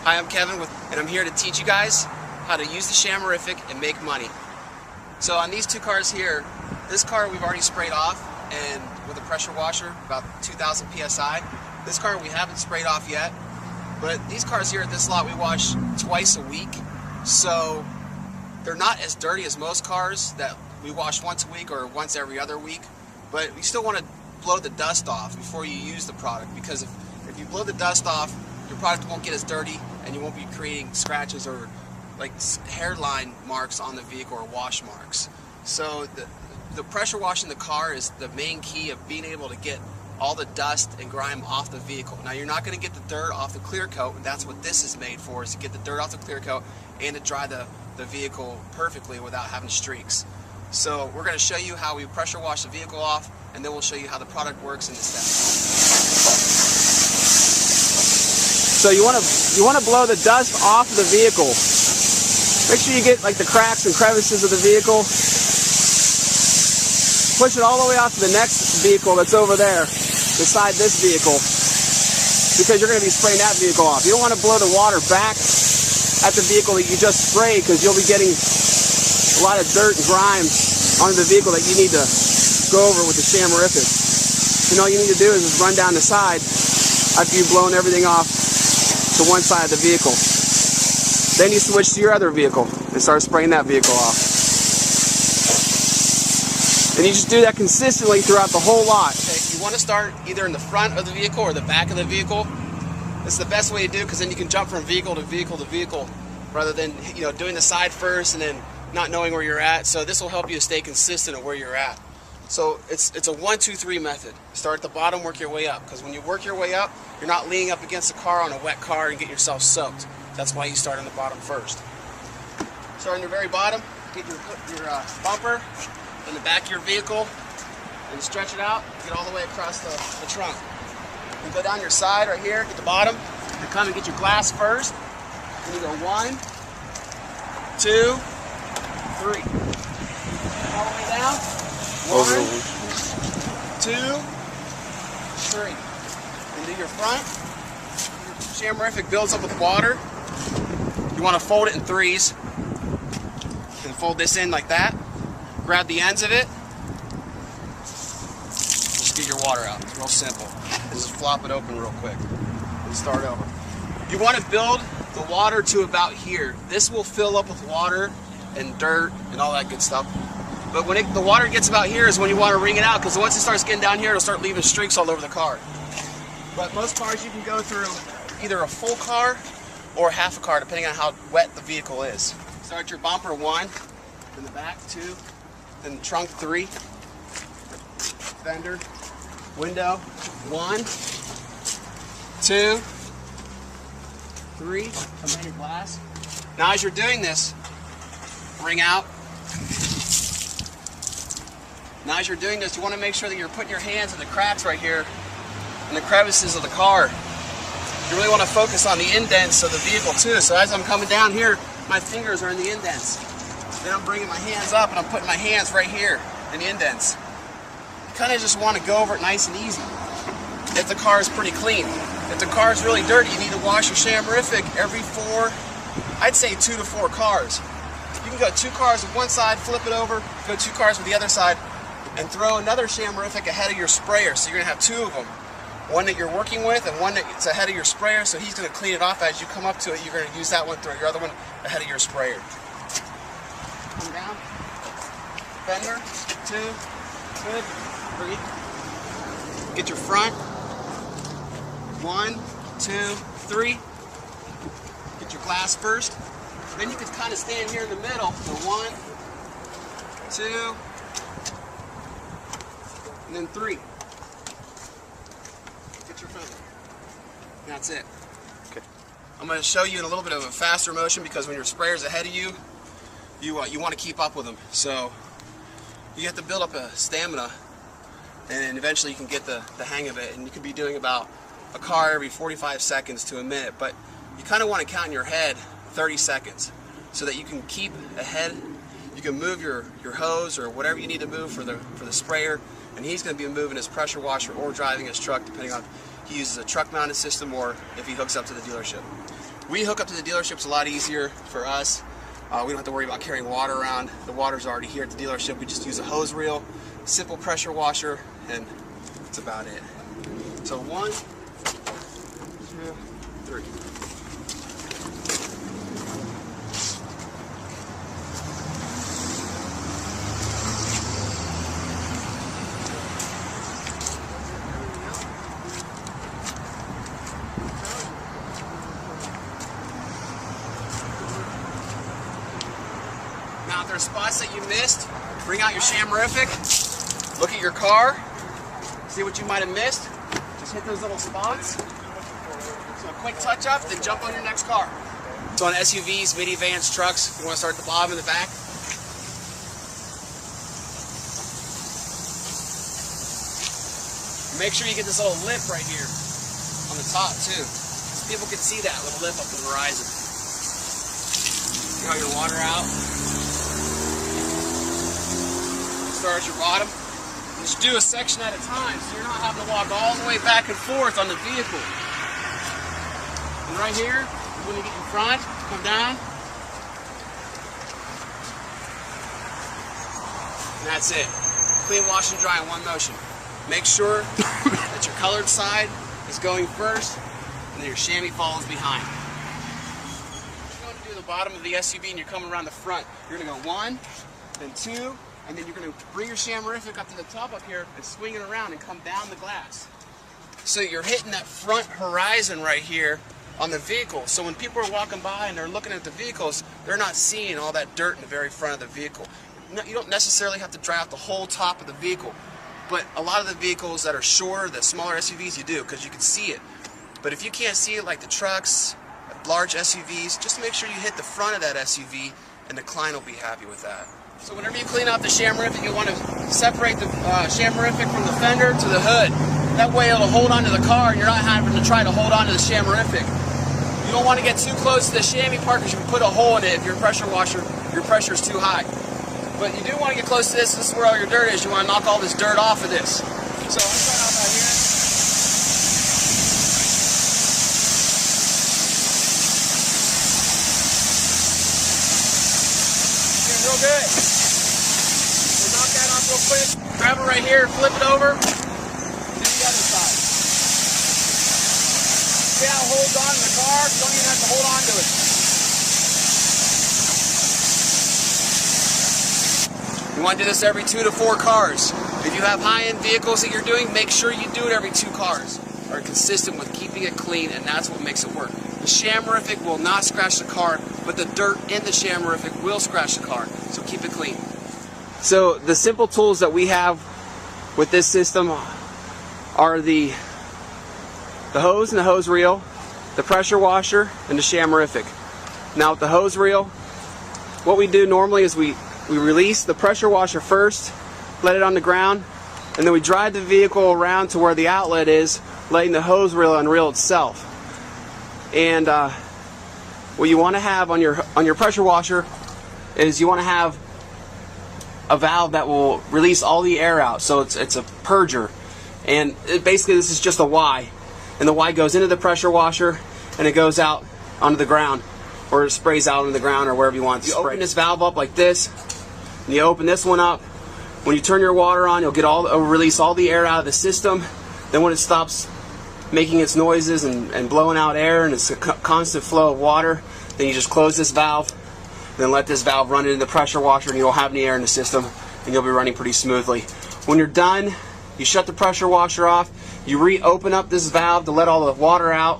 Hi, I'm Kevin, and I'm here to teach you guys how to use the chamois and make money. So on these two cars here, this car we've already sprayed off and with a pressure washer, about 2,000 psi. This car we haven't sprayed off yet, but these cars here at this lot we wash twice a week, so they're not as dirty as most cars that we wash once a week or once every other week, but we still want to blow the dust off before you use the product, because if you blow the dust off, your product won't get as dirty and you won't be creating scratches or like hairline marks on the vehicle or wash marks. So the pressure washing the car is the main key of being able to get all the dust and grime off the vehicle. Now you're not going to get the dirt off the clear coat, and that's what this is made for, is to get the dirt off the clear coat and to dry the vehicle perfectly without having streaks. So we're going to show you how we pressure wash the vehicle off, and then we'll show you how the product works in the steps. So you want to blow the dust off the vehicle. Make sure you get like the cracks and crevices of the vehicle. Push it all the way out to the next vehicle that's over there, beside this vehicle, because you're going to be spraying that vehicle off. You don't want to blow the water back at the vehicle that you just sprayed, because you'll be getting a lot of dirt and grime onto the vehicle that you need to go over with the chamois. And all you need to do is just run down the side after you've blown everything off to one side of the vehicle. Then you switch to your other vehicle and start spraying that vehicle off. And you just do that consistently throughout the whole lot. Okay, you want to start either in the front of the vehicle or the back of the vehicle. This is the best way to do it, because then you can jump from vehicle to vehicle to vehicle rather than doing the side first and then not knowing where you're at. So this will help you to stay consistent at where you're at. So it's a 1, 2, 3 method. Start at the bottom, work your way up, because when you work your way up, you're not leaning up against a car on a wet car and get yourself soaked. That's why you start on the bottom first. Start on the very bottom, get your bumper in the back of your vehicle and stretch it out, get all the way across the trunk. You go down your side right here, get the bottom, and come and get your glass first. Then you go 1, 2, 3. All the way down. 1, 2, 3. And do your front. Your chamois builds up with water. You want to fold it in threes. And fold this in like that. Grab the ends of it. Just get your water out. It's real simple. Just flop it open real quick. And start over. You want to build the water to about here. This will fill up with water and dirt and all that good stuff. But when the water gets about here is when you want to wring it out, because once it starts getting down here, it'll start leaving streaks all over the car. But most cars you can go through either a full car or half a car, depending on how wet the vehicle is. Start your bumper 1, then the back 2, then the trunk 3, fender, window 1, 2, 3, come down your glass. Now as you're doing this, wring out. Now as you're doing this, you want to make sure that you're putting your hands in the cracks right here and the crevices of the car. You really want to focus on the indents of the vehicle too. So as I'm coming down here, my fingers are in the indents. Then I'm bringing my hands up and I'm putting my hands right here in the indents. You kind of just want to go over it nice and easy if the car is pretty clean. If the car is really dirty, you need to wash your chamois every 4, I'd say 2 to 4 cars. You can go 2 cars with one side, flip it over, go 2 cars with the other side, and throw another chamois ahead of your sprayer. So you're going to have 2 of them. One that you're working with and one that's ahead of your sprayer, so he's going to clean it off as you come up to it. You're going to use that one, throw your other one ahead of your sprayer. Come down. Fender, 2, good, 3. Get your front. 1, 2, 3. Get your glass first. Then you can kind of stand here in the middle. So 1, 2, and then 3. Get your fender. That's it. Okay. I'm going to show you in a little bit of a faster motion, because when your sprayer's ahead of you, you want to keep up with them. So you have to build up a stamina, and eventually you can get the hang of it. And you could be doing about a car every 45 seconds to a minute, but you kind of want to count in your head 30 seconds so that you can keep ahead. You can move your hose or whatever you need to move for the sprayer, and he's going to be moving his pressure washer or driving his truck, depending on if he uses a truck mounted system or if he hooks up to the dealership. We hook up to the dealership. It's a lot easier for us. We don't have to worry about carrying water around. The water's already here at the dealership. We just use a hose reel, simple pressure washer, and that's about it. So 1, 2, 3. Now, if there are spots that you missed, bring out your chamois. Look at your car, see what you might have missed. Just hit those little spots. So a quick touch up, then jump on your next car. So on SUVs, minivans, trucks, you want to start at the bottom and the back. Make sure you get this little lip right here on the top too. So people can see that little lip up the horizon. Get all your water out. Start at your bottom. Just do a section at a time so you're not having to walk all the way back and forth on the vehicle. And right here, when you get in front, come down. And that's it. Clean, wash, and dry in one motion. Make sure that your colored side is going first and then your chamois follows behind. If you're going to do the bottom of the SUV and you're coming around the front, you're going to go 1, then 2, and then you're going to bring your chamois up to the top up here and swing it around and come down the glass. So you're hitting that front horizon right here on the vehicle. So when people are walking by and they're looking at the vehicles, they're not seeing all that dirt in the very front of the vehicle. You don't necessarily have to dry out the whole top of the vehicle. But a lot of the vehicles that are shorter, the smaller SUVs, you do because you can see it. But if you can't see it like the trucks, large SUVs, just make sure you hit the front of that SUV and the client will be happy with that. So whenever you clean out the chamois, you want to separate the chamois from the fender to the hood. That way it'll hold onto the car and you're not having to try to hold onto the chamois. You don't want to get too close to the chamois part because you can put a hole in it if your pressure is too high. But you do want to get close to this. This is where all your dirt is. You want to knock all this dirt off of this. So I'm starting out right here. Doing real good. So knock that off real quick. Grab it right here, flip it over. Do the other side. See how it holds on in the car? You don't even have to hold on to it. You want to do this every 2 to 4 cars. If you have high-end vehicles that you're doing, make sure you do it every 2 cars. Are consistent with keeping it clean, and that's what makes it work. The chamois will not scratch the car, but the dirt in the chamois will scratch the car. So keep it clean. So the simple tools that we have with this system are the hose and the hose reel, the pressure washer, and the chamois. Now with the hose reel, what we do normally is we release the pressure washer first, let it on the ground, and then we drive the vehicle around to where the outlet is, letting the hose reel unreel itself. And what you want to have on your pressure washer is you want to have a valve that will release all the air out. So it's a purger, and basically this is just a Y, and the Y goes into the pressure washer and it goes out onto the ground, or it sprays out on the ground or wherever you want it to spray. You open this valve up like this, and you open this one up. When you turn your water on, you'll release all the air out of the system. Then when it stops making its noises and blowing out air and it's a constant flow of water, then you just close this valve, then let this valve run into the pressure washer, and you won't have any air in the system, and you'll be running pretty smoothly. When you're done, you shut the pressure washer off, you reopen up this valve to let all the water out.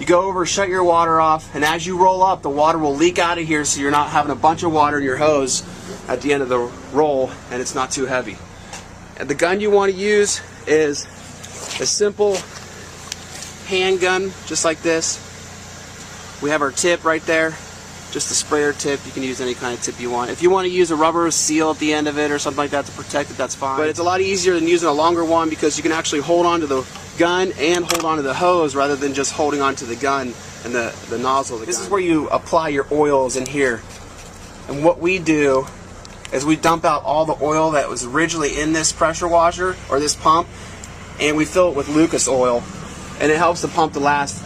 You go over, shut your water off, and as you roll up, the water will leak out of here so you're not having a bunch of water in your hose at the end of the roll, and it's not too heavy. And the gun you want to use is a simple handgun, just like this. We have our tip right there, just a sprayer tip. You can use any kind of tip you want. If you want to use a rubber seal at the end of it or something like that to protect it, that's fine. But it's a lot easier than using a longer one because you can actually hold on to the gun and hold on to the hose rather than just holding on to the gun and the nozzle of the gun. This is where you apply your oils in here. And what we do is we dump out all the oil that was originally in this pressure washer or this pump, and we fill it with Lucas oil, and it helps the pump to last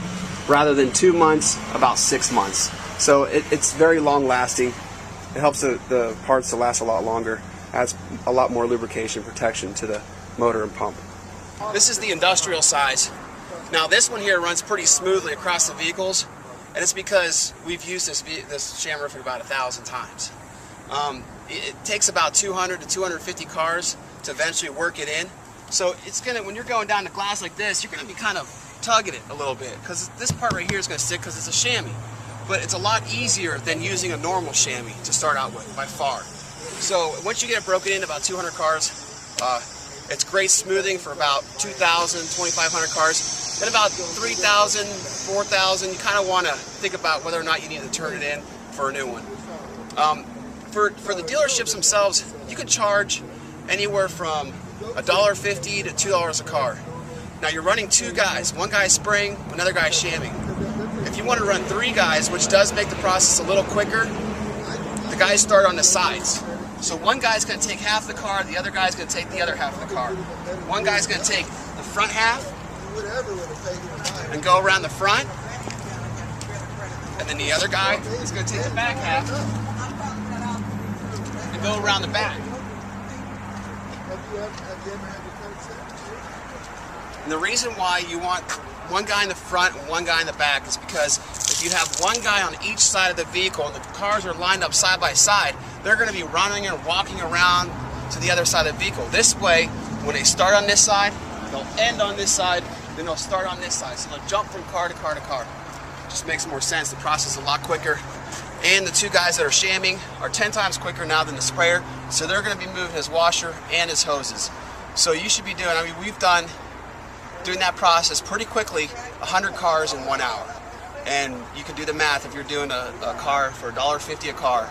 rather than 2 months, about 6 months. So it's very long lasting. It helps the parts to last a lot longer, adds a lot more lubrication protection to the motor and pump. This is the industrial size. Now this one here runs pretty smoothly across the vehicles, and it's because we've used this chamois about 1,000 times. It takes about 200 to 250 cars to eventually work it in. So it's gonna, when you're going down the glass like this, you're gonna be kind of tugging it a little bit, because this part right here is gonna stick because it's a chamois. But it's a lot easier than using a normal chamois to start out with, by far. So once you get it broken in about 200 cars, it's great smoothing for about 2,000, 2,500 cars. Then about 3,000, 4,000, you kind of want to think about whether or not you need to turn it in for a new one. For the dealerships themselves, you can charge anywhere from $1.50 to $2 a car. Now you're running 2 guys, one guy spraying, another guy shamming. If you want to run 3 guys, which does make the process a little quicker, the guys start on the sides. So one guy's going to take half the car, the other guy's going to take the other half of the car. One guy's going to take the front half and go around the front, and then the other guy is going to take the back half and go around the back. And the reason why you want one guy in the front and one guy in the back is because if you have one guy on each side of the vehicle and the cars are lined up side by side, they're going to be running and walking around to the other side of the vehicle. This way, when they start on this side, they'll end on this side, then they'll start on this side. So they'll jump from car to car to car. Just makes more sense. The process is a lot quicker. And the 2 guys that are shamming are 10 times quicker now than the sprayer. So they're going to be moving his washer and his hoses. So you should be doing, I mean, we've done doing that process pretty quickly, 100 cars in 1 hour. And you can do the math if you're doing a car for $1.50 a car.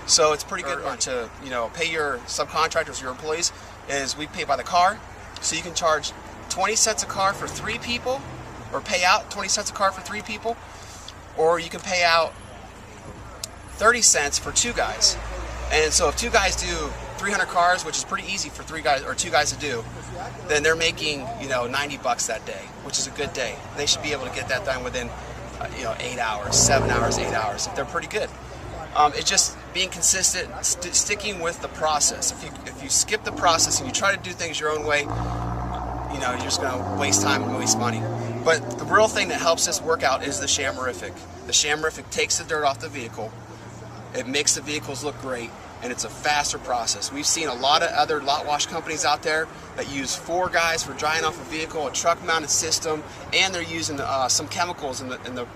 So it's pretty good to, you know, pay your subcontractors, your employees, is we pay by the car. So you can charge 20 cents a car for 3 people, or pay out 20 cents a car for 3 people, or you can pay out 30 cents for 2 guys. And so if 2 guys do 300 cars, which is pretty easy for 3 guys or 2 guys to do, then they're making, you know, 90 bucks that day, which is a good day. They should be able to get that done within, you know, 8 hours, 7 hours, 8 hours. They're pretty good. It's just being consistent, sticking with the process. If you skip the process and you try to do things your own way, you know, you're just going to waste time and waste money. But the real thing that helps this work out is the chamois-ific. The chamois-ific takes the dirt off the vehicle. It makes the vehicles look great, and it's a faster process. We've seen a lot of other lot wash companies out there that use 4 guys for drying off a vehicle, a truck-mounted system, and they're using some chemicals in the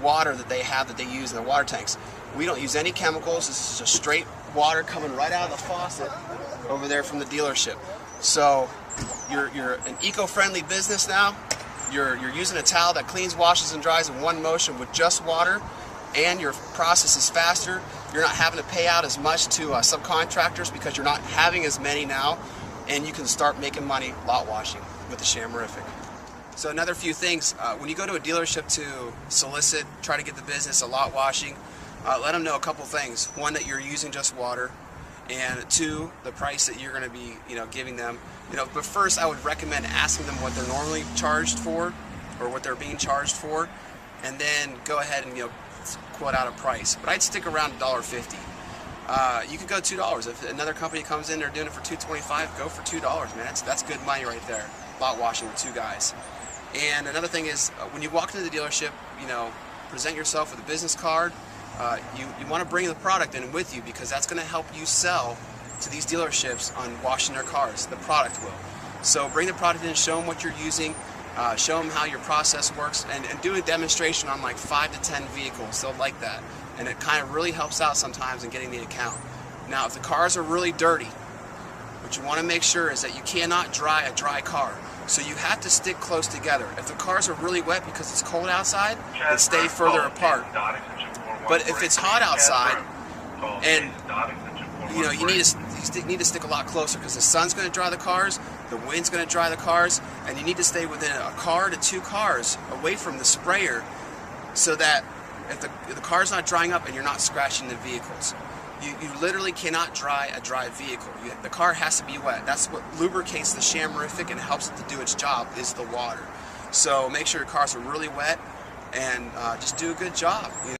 water that they have that they use in the water tanks. We don't use any chemicals. This is just straight water coming right out of the faucet over there from the dealership. So you're an eco-friendly business now. You're using a towel that cleans, washes, and dries in one motion with just water, and your process is faster. You're not having to pay out as much to subcontractors because you're not having as many now, and you can start making money lot washing with the chamois-ific. So another few things, when you go to a dealership to solicit, try to get the business of lot washing, let them know a couple things. 1, that you're using just water, and 2, the price that you're going to be, you know, giving them. You know, but first I would recommend asking them what they're normally charged for, or what they're being charged for, and then go ahead and, you know, quote out a price. But I'd stick around $1.50. You could go $2. If another company comes in, they're doing it for $2.25, go for $2, man. That's good money right there. Lot washing with 2 guys. And another thing is, when you walk into the dealership, you know, present yourself with a business card. You want to bring the product in with you, because that's going to help you sell to these dealerships on washing their cars. The product will. So bring the product in, show them what you're using, show them how your process works, and do a demonstration on like 5 to 10 vehicles. They'll like that, and it kind of really helps out sometimes in getting the account. Now, if the cars are really dirty, what you want to make sure is that you cannot dry a dry car. So you have to stick close together. If the cars are really wet because it's cold outside, then stay further apart. But if it's hot outside, and you know, you need to stick a lot closer, because the sun's going to dry the cars, the wind's going to dry the cars, and you need to stay within a car to 2 cars away from the sprayer, so that if the car's not drying up and you're not scratching the vehicles. You literally cannot dry a dry vehicle. The car has to be wet. That's what lubricates the chamois-ific and helps it to do its job, is the water. So make sure your cars are really wet. and just do a good job.